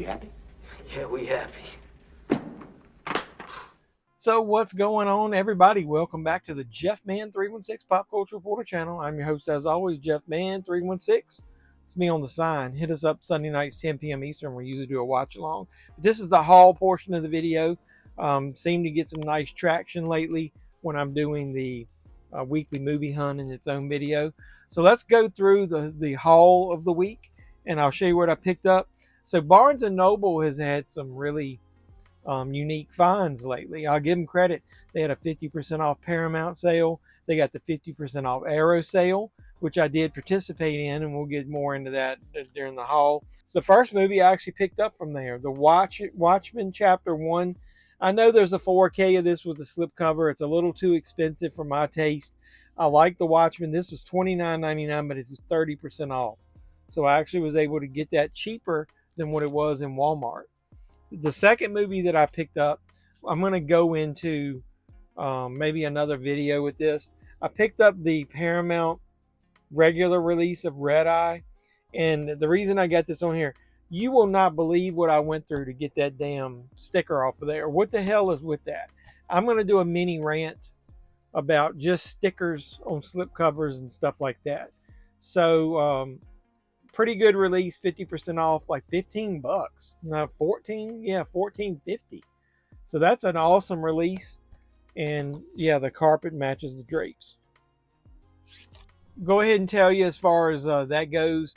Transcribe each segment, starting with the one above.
happy? Yeah, we happy. So what's going on, everybody? Welcome back to the Jeff Man 316 Pop Culture Reporter channel. I'm your host, as always, Jeff Man 316. It's me on the sign. Hit us up Sunday nights, 10 p.m. Eastern. We usually do a watch along. This is the haul portion of the video. Seem to get some nice traction lately when I'm doing the weekly movie hunt in its own video. So let's go through the haul of the week, and I'll show you what I picked up. So Barnes & Noble has had some really unique finds lately. I'll give them credit. They had a 50% off Paramount sale. They got the 50% off Arrow sale, which I did participate in, and we'll get more into that during the haul. It's the first movie I actually picked up from there, The Watchmen Chapter 1. I know there's a 4K of this with the slipcover. It's a little too expensive for my taste. I like The Watchmen. This was $29.99, but it was 30% off. So I actually was able to get that cheaper than what it was in Walmart. The second movie that I picked up, I'm going to go into maybe another video with this. I picked up the Paramount regular release of Red Eye. And the reason I got this on here, you will not believe what I went through to get that damn sticker off of there. What the hell is with that? I'm going to do a mini rant about just stickers on slipcovers and stuff like that. So, pretty good release, 50% off, like 15 bucks. No, 14, yeah, 14.50. So that's an awesome release. And yeah, the carpet matches the drapes. Go ahead and tell you as far as that goes,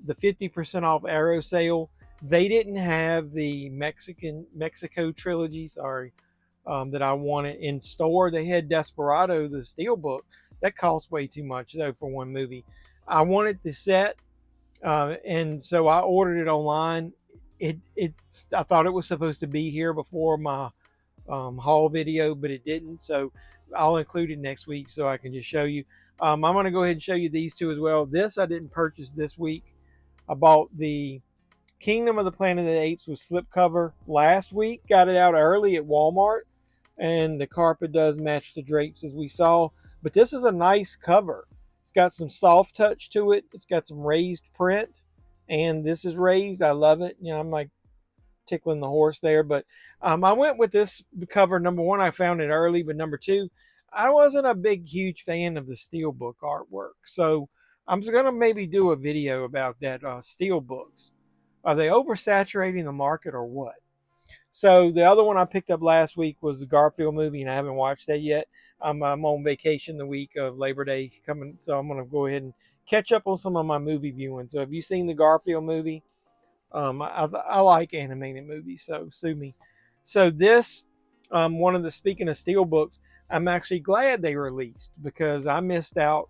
the 50% off Arrow sale, they didn't have the Mexico trilogy, that I wanted in store. They had Desperado, the Steelbook. That cost way too much though for one movie. I wanted the set. And so I ordered it online. I thought it was supposed to be here before my haul video, but it didn't. So I'll include it next week so I can just show you. I'm going to go ahead and show you these two as well. This I didn't purchase this week. I bought the Kingdom of the Planet of the Apes with slipcover last week. Got it out early at Walmart. And the carpet does match the drapes as we saw. But this is a nice cover. Got some soft touch to it. It's got some raised print, and this is raised. I love it. You know, I'm like tickling the horse there, but I went with this cover. Number one, I found it early, but number two, I wasn't a huge fan of the Steelbook artwork. So I'm just gonna maybe do a video about that Steelbooks. Are they oversaturating the market or what? So the other one I picked up last week was the Garfield movie, and I haven't watched that yet. I'm on vacation the week of Labor Day coming, so I'm going to go ahead and catch up on some of my movie viewing. So have you seen the Garfield movie? I like animated movies, so sue me. So this, speaking of Steelbooks, I'm actually glad they released because I missed out.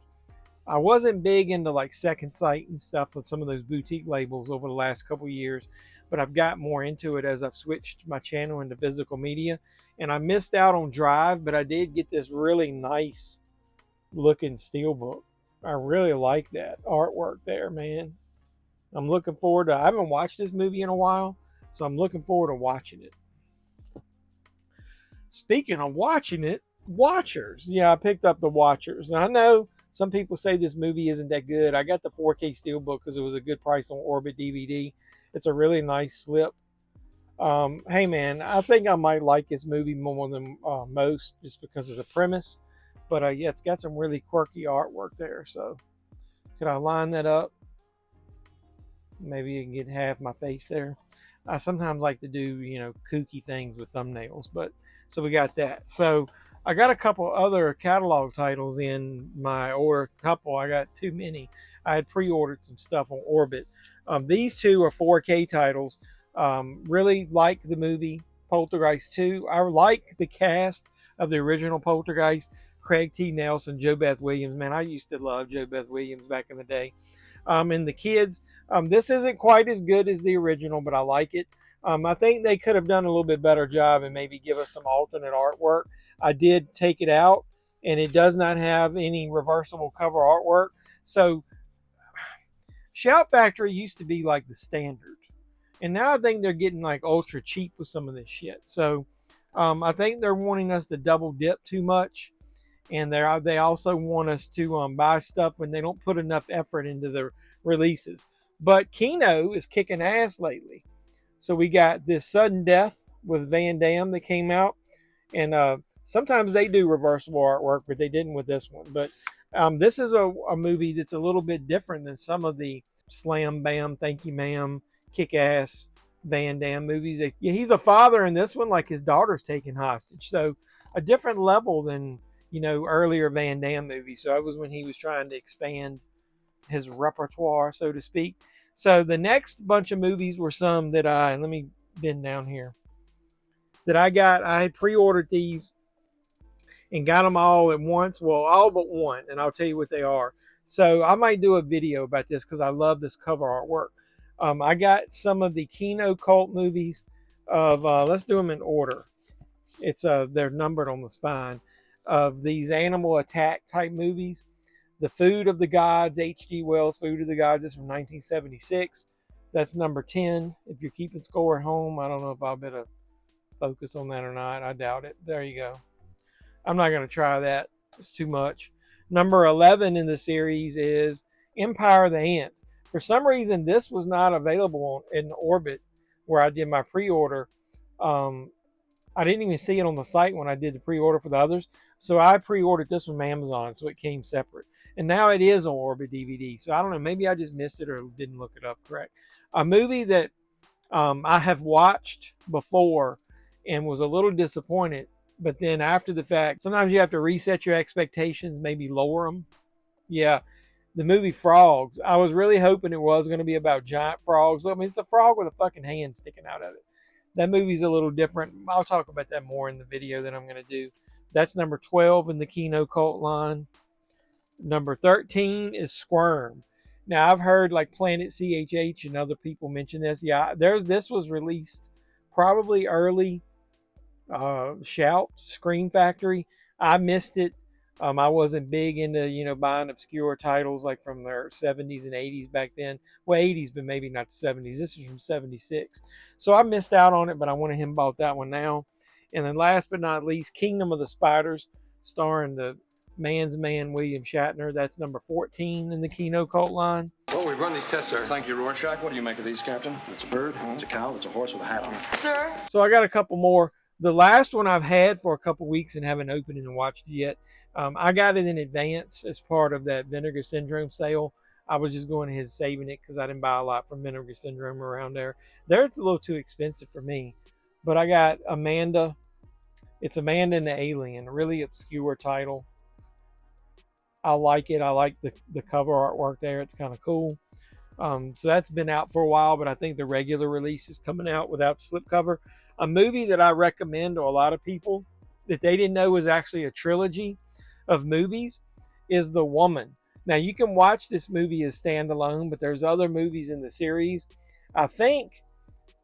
I wasn't big into like Second Sight and stuff with some of those boutique labels over the last couple of years, but I've got more into it as I've switched my channel into physical media. And I missed out on Drive, but I did get this really nice looking Steelbook. I really like that artwork there, man. I'm looking forward to, I haven't watched this movie in a while, so I'm looking forward to watching it. Speaking of watching it, Watchers. Yeah, I picked up the Watchers. And I know some people say this movie isn't that good. I got the 4K Steelbook because it was a good price on Orbit DVD. It's a really nice slip. Hey man, I think I might like this movie more than most just because of the premise. But yeah, it's got some really quirky artwork there. So could I line that up? Maybe you can get half my face there. I sometimes like to do, kooky things with thumbnails. But so we got that. So I got a couple other catalog titles in my order. I got too many. I had pre-ordered some stuff on Orbit. These two are 4K titles. Really like the movie Poltergeist 2. I like the cast of the original Poltergeist. Craig T. Nelson, Jo Beth Williams. Man, I used to love Jo Beth Williams back in the day. And the kids, this isn't quite as good as the original, but I like it. I think they could have done a little bit better job and maybe give us some alternate artwork. I did take it out, and it does not have any reversible cover artwork. So Shout Factory used to be like the standard. And now I think they're getting like ultra cheap with some of this shit. So I think they're wanting us to double dip too much. And they also want us to buy stuff when they don't put enough effort into the releases. But KINO is kicking ass lately. So we got this Sudden Death with Van Damme that came out. And sometimes they do reversible artwork, but they didn't with this one. But this is a movie that's a little bit different than some of the Slam Bam, Thank You Ma'am, Kick Ass Van Damme movies. Yeah, he's a father in this one, like his daughter's taken hostage. So a different level than, you know, earlier Van Damme movies. So that was when he was trying to expand his repertoire, so to speak. So the next bunch of movies were some that let me bend down here, that I had pre-ordered these and got them all at once. Well, all but one, and I'll tell you what they are. So I might do a video about this because I love this cover artwork. I got some of the KINO cult movies of, let's do them in order. It's they're numbered on the spine, of these animal attack type movies. The Food of the Gods, H.G. Wells' Food of the Gods is from 1976. That's number 10. If you're keeping score at home, I don't know if I'll better focus on that or not. I doubt it. There you go. I'm not going to try that. It's too much. Number 11 in the series is Empire of the Ants. For some reason, this was not available in Orbit where I did my pre-order. I didn't even see it on the site when I did the pre-order for the others. So I pre-ordered this from Amazon, so it came separate. And now it is on Orbit DVD. So I don't know, maybe I just missed it or didn't look it up correct. A movie that I have watched before and was a little disappointed, but then after the fact, sometimes you have to reset your expectations, maybe lower them. Yeah, the movie Frogs. I was really hoping it was going to be about giant frogs. I mean, it's a frog with a fucking hand sticking out of it. That movie's a little different. I'll talk about that more in the video that I'm going to do. That's number 12 in the KINO cult line. Number 13 is Squirm. Now, I've heard like Planet CHH and other people mention this. Yeah, this was released probably early. Shout, Scream Factory. I missed it. I wasn't big into, you know, buying obscure titles like from their 70s and 80s back then. Well, 80s, but maybe not the 70s. This is from 76. So I missed out on it, but I went ahead and bought that one now. And then last but not least, Kingdom of the Spiders, starring the man's man, William Shatner. That's number 14 in the KINO cult line. Well, we've run these tests, sir. Thank you, Rorschach. What do you make of these, Captain? It's a bird, it's a cow, it's a horse with a hat on it. Sir? So I got a couple more. The last one I've had for a couple weeks and haven't opened it and watched it yet. I got it in advance as part of that Vinegar Syndrome sale. I was just going ahead and saving it because I didn't buy a lot from Vinegar Syndrome around there. It's a little too expensive for me. But I got Amanda. It's Amanda and the Alien, a really obscure title. I like it. I like the cover artwork there. It's kind of cool. So that's been out for a while, but I think the regular release is coming out without the slipcover. A movie that I recommend to a lot of people that they didn't know was actually a trilogy of movies is The Woman. Now, you can watch this movie as standalone, but there's other movies in the series. I think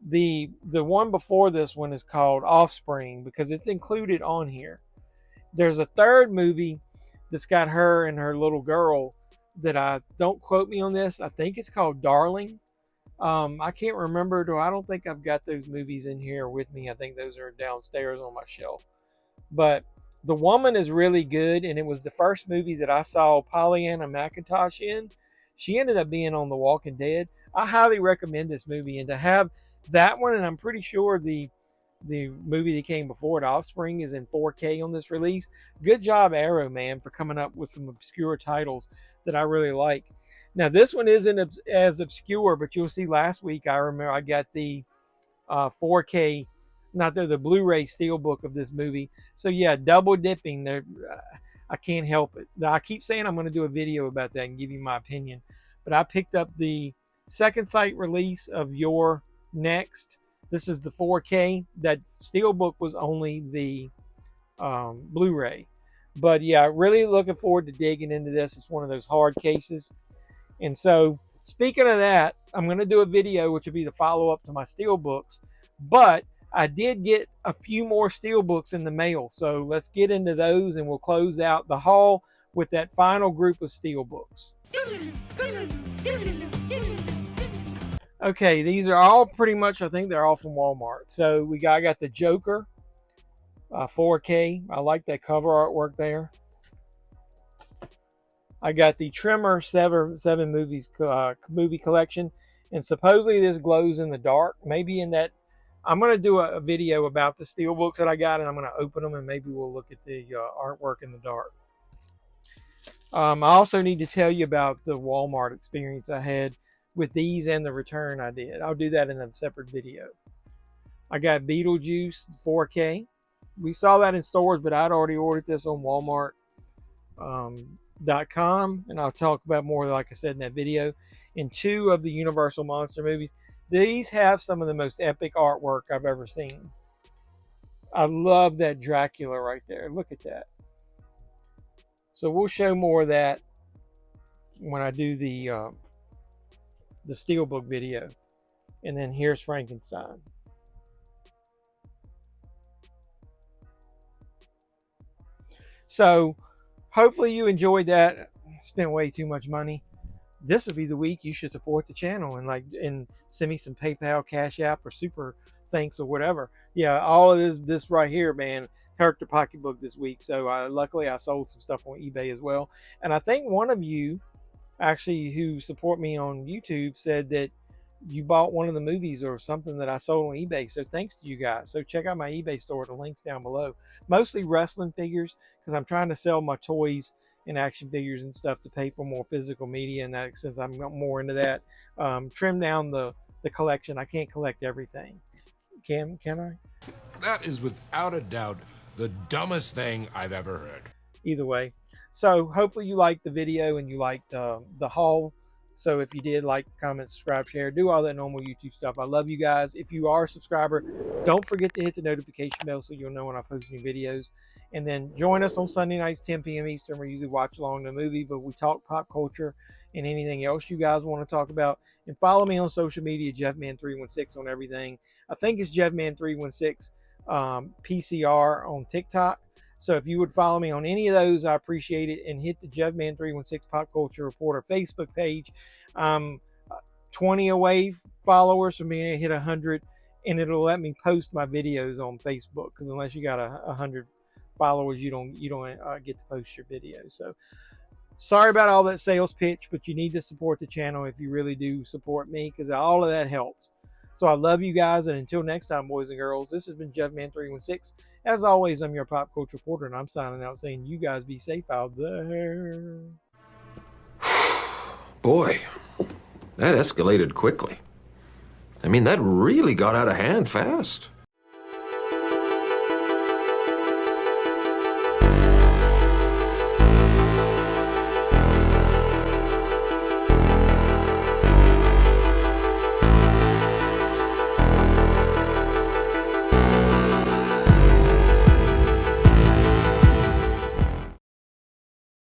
the one before this one is called Offspring because it's included on here. There's a third movie that's got her and her little girl that don't quote me on this. I think it's called Darling. I can't remember. I don't think I've got those movies in here with me. I think those are downstairs on my shelf. But The Woman is really good, and it was the first movie that I saw Pollyanna McIntosh in. She ended up being on The Walking Dead. I highly recommend this movie, and to have that one, and I'm pretty sure the movie that came before it, Offspring, is in 4K on this release. Good job, Arrow, man, for coming up with some obscure titles that I really like. Now, this one isn't as obscure, but you'll see last week, I remember I got the 4K, the Blu-ray Steelbook of this movie. So, yeah, double dipping there. I can't help it. Now, I keep saying I'm going to do a video about that and give you my opinion. But I picked up the second sight release of Your Next. This is the 4K. That Steelbook was only the Blu-ray. But, yeah, really looking forward to digging into this. It's one of those hard cases. And so, speaking of that, I'm going to do a video which will be the follow-up to my Steelbooks. But I did get a few more Steelbooks in the mail. So let's get into those and we'll close out the haul with that final group of Steelbooks. Okay, these are all pretty much, I think they're all from Walmart. So I got the Joker 4K. I like that cover artwork there. I got the Trimmer 7 movies movie collection. And supposedly this glows in the dark. Maybe in that, I'm going to do a video about the Steelbooks that I got, and I'm going to open them, and maybe we'll look at the artwork in the dark. I also need to tell you about the Walmart experience I had with these and the return I did. I'll do that in a separate video. I got Beetlejuice 4K. We saw that in stores, but I'd already ordered this on Walmart.com, and I'll talk about more, like I said, in that video. And 2 of the Universal Monster movies. These have some of the most epic artwork I've ever seen. I love that Dracula right there. Look at that. So we'll show more of that when I do the Steelbook video. And then here's Frankenstein. So hopefully you enjoyed that. Spent way too much money. This will be the week you should support the channel and send me some PayPal, Cash App, or Super Thanks or whatever. Yeah, all of this right here, man, hurt the pocketbook this week. So luckily I sold some stuff on eBay as well. And I think one of you actually who support me on YouTube said that you bought one of the movies or something that I sold on eBay. So thanks to you guys. So check out my eBay store. The link's down below. Mostly wrestling figures, because I'm trying to sell my toys and action figures and stuff to pay for more physical media, and that since I'm more into that, trim down the collection. I can't collect everything. Can I? That is without a doubt the dumbest thing I've ever heard. Either way, so hopefully you liked the video and you liked the haul. So if you did, like, comment, subscribe, share, do all that normal YouTube stuff. I love you guys. If you are a subscriber, don't forget to hit the notification bell so you'll know when I post new videos. And then join us on Sunday nights, 10 p.m. Eastern. We usually watch along the movie, but we talk pop culture and anything else you guys want to talk about. And follow me on social media, JeffMan316 on everything. I think it's JeffMan316 PCR on TikTok. So if you would follow me on any of those, I appreciate it. And hit the JeffMan316 Pop Culture Reporter Facebook page. 20 away followers from me to hit 100, and it'll let me post my videos on Facebook, because unless you got 100 followers, you don't get to post your videos. So sorry about all that sales pitch, but you need to support the channel if you really do support me, because all of that helps. So I love you guys, and until next time, boys and girls, this has been JeffMan316. As always, I'm your pop culture reporter, and I'm signing out saying you guys be safe out there. Boy, that escalated quickly. I mean, that really got out of hand fast.